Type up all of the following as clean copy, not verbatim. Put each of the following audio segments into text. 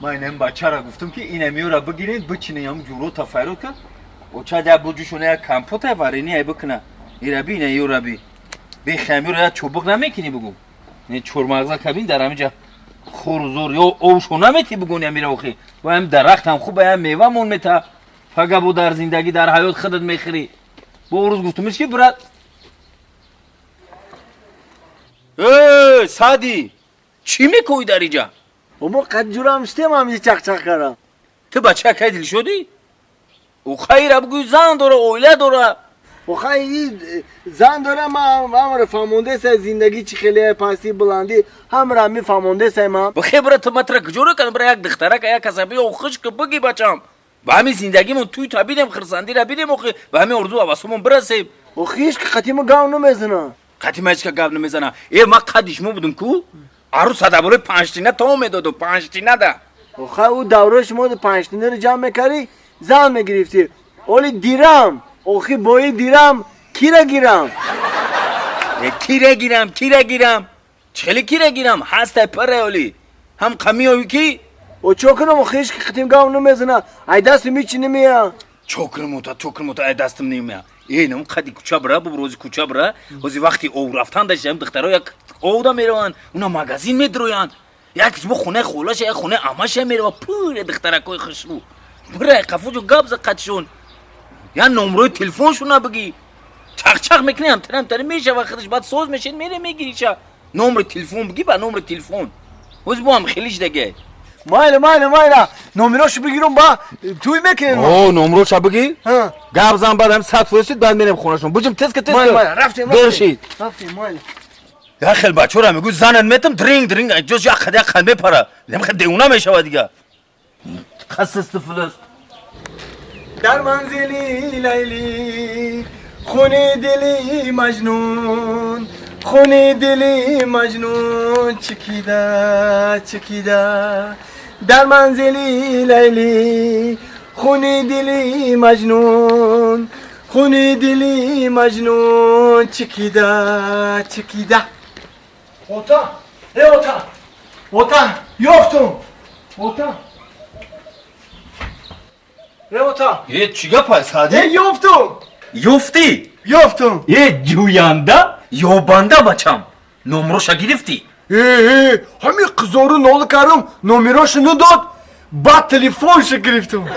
من این بچه را گفتم که این امیو را بگیرید بچینه هم جورو تفایرو کن و چه در بوجوشونه یک کمپوت وارینی ای بکنه ای ربی نه یو ربی به خمی رو یا چوبک نمیکنی بگو نه چورمغزا کبین در همینجا خورزور یا اوشو نمیتی بگونی امیره اوخی و هم درخت هم خوب هم میوه مون میتا فقط بو در زندگی در حیات خودت میخری با روز گفتمش که برات سادی چی میکنی در اینجا؟ اما قد جورم شتیم همیشه چق کردم تو بچه که دل شدی؟ او خیره بگوی زن داره اویله داره و خیلی زن داره ما رو فهمونده سه زندگی چی خیلی پاسی بلندی هم را می فهمونده سه ما بخی برای تو مطرح کجوره کن برای یک دختره که یک کسبی او خشک بگی بچم با همین زندگی من توی تا بیدیم خرسندی را بیدیم و همین اردو آواسمون برسیم و خیش که قطیم گاو نمیزنه قطیم هیچ که گاو نمیزنه ای ما قدیش مو بودم کو عروس صدا برای 5 تینه تا میداد و 5 تینه ده و خیلی او دوره شما 5 تینه رو جمع میکردی زن میگرفتی اولی دیرم اوخی بایی دیرم کی را گیرم کی را گیرم چلی کی را گیرم هست پره اولی هم قمی اوی کی و چوکنم و خیش که قطیم گاو نمیزنه ای دست میچی نمیا چوکرم تا ای دستم نمیا اینم قدی کوچه برا روزی کوچه برا روزی وقتی او رفتن داشتم دخترها یک اودا میروان اونا مغازین میدرویان یک بو خونه خولاش یک خونه اماش میرو پور دخترکای خشرو برای قفوجو گابز قدشون یا نمره تلفنشون بگی چق میکنی هم ترم میشه و خودش بعد سوز میشین میره میگیری چه نمره تلفن بگی با نمره تلفن وز بو هم خیلیش دیگه مایله نمرهشو بگیرم با توی میکنیم او نمرهشو بگی گابزن بعد هم 100 فرستید بعد میرم خونهشون بجم تست که مایله رفتیم مایله یا خیلی بچه را میگو زنن میتم درینگ جز یا خدا قلبه پره نمیخواد دیونه میشه دیگه خصص فلس در منزلی لیلی خونه دلی مجنون چکیده در منزلی لیلی خونه دلی مجنون چکیده اوتا یافتم اوتا یه چیگه پای سادی؟ یافتم یه جوینده یا بنده بچم نمروشا گرفتی همین قزارو نول کردم نمراشو نداد با تلفنشو گرفتم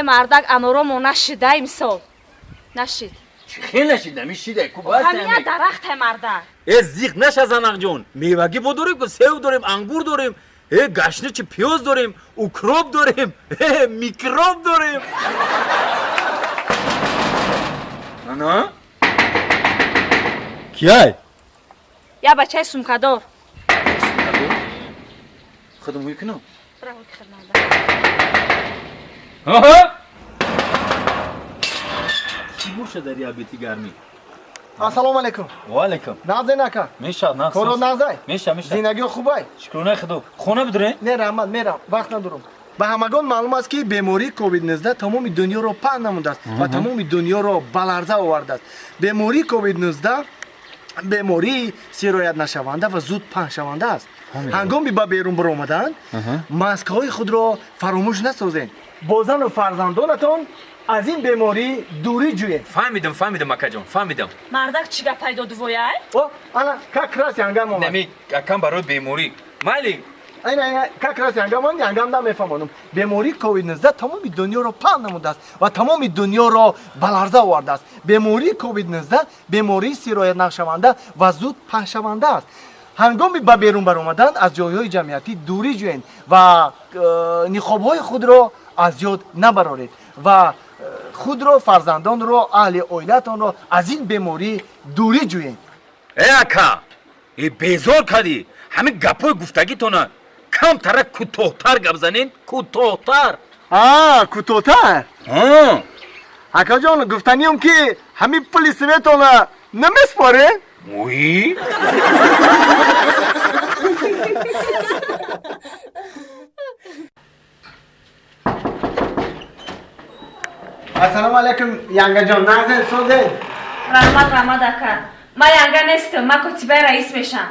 мардак аноромо нашида имсол нашид خیلی نشیدم این شیده کو باید ҳамия дарахте мардак زیغ نشه زنق جون میوگی بو داریم که سیو داریم انگور داریم گشنه چه پیاز داریم اوکروب داریم میکروب داریم انا کیای я бачаи сумкадор خودم میکنم браво ки хидмат چی بوشه در یا بیتی گرمی السلام علیکم و علیکم نازه نکن میشه نه کارو نازه میشه زندگی خوبه شکرانه خدا خونه بدره نه رحمت میرم وقت ندارم به همگان معلوم است که بیماری کووید 19 تمام دنیا رو پهن نموده است و تمام دنیا رو به لرزه آورده است بیماری کووید 19 بیماری سرایت نشونده و زود پهن شونده است هنگامی به بیرون برآمدن ماسک های خود را فراموش نسازید با زن و فرزندانتان از این بیماری دوری جویید فهمیدم مکه جان فهمیدم мардак чӣ гапай доду вояй انا как раз янгам آمد نمی کم برای بیماری مالی اینا как раз янгам آمد янгам نمیفهمم بیماری کووید 19 تمام دنیا را پهن نموده است و تمام دنیا را به لرزه آورده است بیماری کووید 19 بیماری سرایت نشونده و زود پهن شونده است هنگامی به بیرون برآمدن از جایهای جمعیتی دوری جویید و نقاب‌های خود را از یاد نبرارید و خود را فرزندان را اهل عائلتان را از این بیماری دوری جویید ای اکا ای بیزار کردی همین گپای گفتگیتونه کم تره کوتاه‌تر گپ زنین کوتاه‌تر کوتاه‌تر اکا جان گفتنیم که همین پلیس میتونه نمیسپاره وی Assalomu alaykum yangajon. Naqdin so'zing. Rahmat aka. Man yanga nestim, man kotiba rais misham.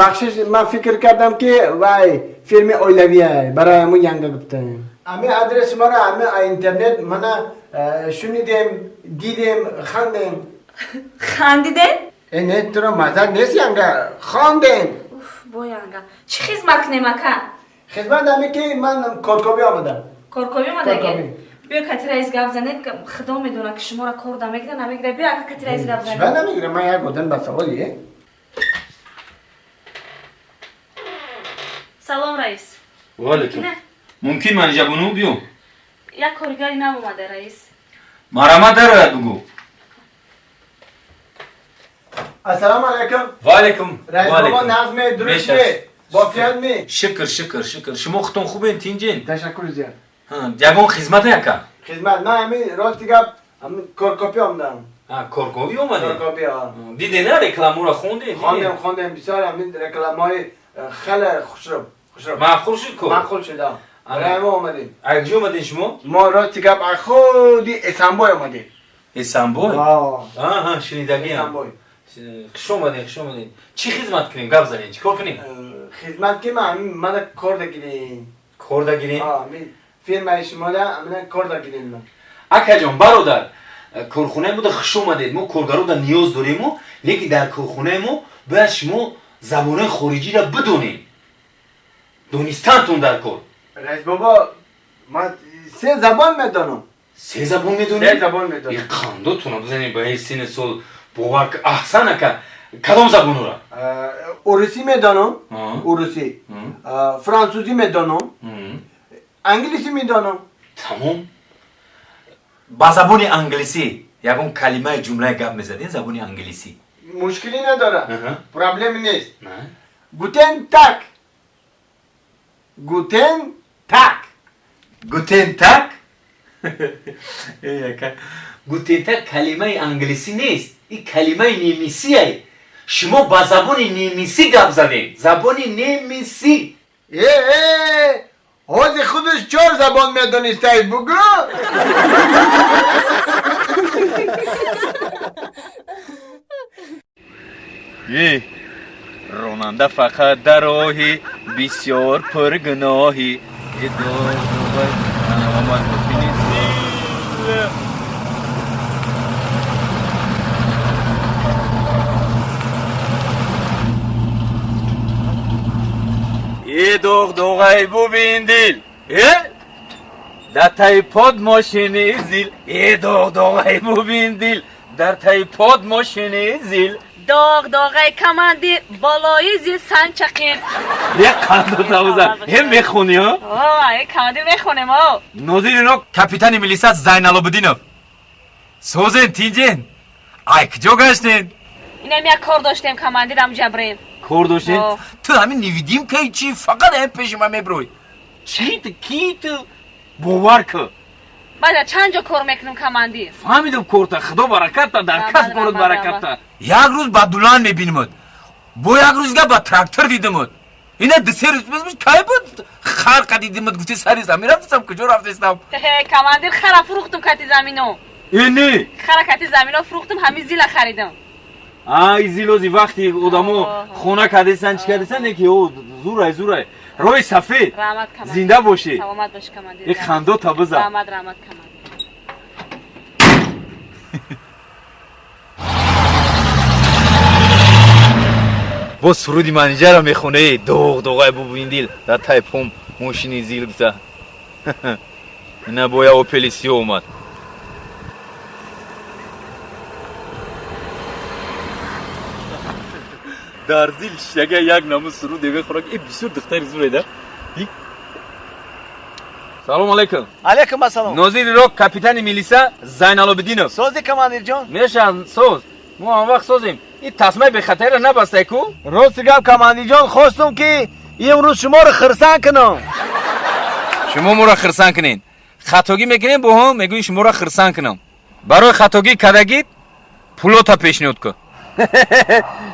Baxshish, men fikr kardimki, voy, filmi oilaviy, barayamı yanga guptim. Ami adres mara, ami internet mana shuni dem, didim, xandim. Xandidin? Ne tura mazar nes yanga, xandim. Uf, bu yanga. Chi xizmat qilaman aka? Xizmat amiki men korkobi omadim. Korkobi omadagi. بیا کتی رئیس گپ زنید که خدا میدونه که شما را کار نمیگیره نمیگیره بیا که کتی رئیس گپ زنید چرا نمیگیره من یک بودن با سوالیه سلام رئیس وعلیکم ممکن من اینجا بونو بیو یک کارگری نبومده رئیس مرامت داره بگو السلام علیکم وعلیکم رئیس بابا نظم درست می با فیاد می شکر شما خودتون خوبین تینجین تشکر زیاد جوان خدمت یکم خدمت نه همین راستی گپ همین کارکاپی آمدم کارکاوی اومدی کارکاپی ها دیدی نه رکلامو را خوندی خواندم بسیار همین رکلامای خیلی خوشرو معقول شد کو معقول شد برای ما اومدیم از کجا اومدین شما ما راستی گپ از خودی استانبول اومدیم استانبول آها شنیدگی استانبول خوش اومدین چی خدمت کنین گپ زنین چیکار کنین خدمت که من کار دگیریم کار دگیرین فیلم شما ده امنا کار دگیریم من اکا جان برادر کارخونه بوده خوش اومدید ما کارگرا دا نیاز داریم لیکن در کارخونه ما باید شما زبان خارجی را بدونین دونستانتون در کار رئیس بابا من 3 زبان میدونم 3 زبان میدونین؟ 3 زبان میدونم این خانداتون بزنین با این سین سال باور که احسنه که کدام زبان را؟ روسی میدونم روسی فرانسوزی میدونم انگلیسی میدونم تمام با زبان انگلیسی یکم کلمه جمله گپ میزدین زبان انگلیسی مشکلی نداره پرابلمی نیست نه گوتن تاک گوتن تاک گوتن تاک گوتن تاک کلمه انگلیسی نیست این کلمه نیمیسیه شما با زبان نیمیسی گپ زدین زبان نیمیسی حوض خودش 4 زبان میدونسته بگو راننده فقط در راهی بسیار پرگناهی دغدغه ببین دل در تای پاد ماشین زیل دغدغه ببین دل در تای پاد ماشین زیل دغدغه کماندی بالای زیر سنچقین یک قندو تاوزن هم میخونی ها؟ یک کماندی میخونیم ها نوزیر اینو کپیتان ملیسات زینالابدینو سوزن تینجین ای کجا گشتین؟ اینم یک کار داشتیم کماندی دم جبرین کار داشتین؟ تو همین نویدیم که چی فقط هم پیش من میبروی چی تو کی تو باور که بعد چند جا کار میکنم کماندی فهمیدم کارتا خدا برکت تا در کس کارت برکت تا یک روز با دولان میبینمد با یک روز با تراکتور دیدمد اینا 2-3 روز کی بود خرق دیدمد گفتی سری زمین رفتم کجا رفتم کماندی خرا فروختم کتی زمینو اینی خرا کتی زمینو فروختم همین زیل خریدم ای زیلوزی وقتی آدمو خونه کردیسن چی کردیسن یکی او زورای روی صفی زنده باشی سلامت باش کماندی یک خنده تا بزن رحمت کماندی با سرودی منیجر را میخونه دغدغه ببین دل در تای پم ماشین زیل گذار اینا باید اوپلیسی اومد در زیل شگه یک نامو سرود دیگه خوراک ای بسیار دختری زوره ده سلام علیکم علیکم السلام نوزیر رو کپیتان میلیسا زینالابدینو سوزی کماندیر جان میشن سوز ما هم وقت سوزیم این تصمیم به خطر را نبسته کو راست گپ کماندیر جان خواستم که امروز شما رو خرسان کنم شما ما را خرسان کنین خطاگی میکنین با هم میگوین شما را خرسان کنم برای خطاگی کردگید پولو تا پیشنهاد کن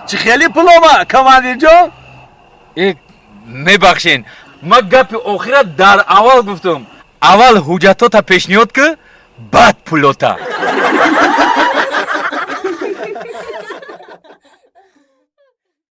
چی خیلی پولوما کماندیر جان میبخشین ما گپ آخرت در اول گفتم اول حجتا تا پیشنهاد که бад пулота.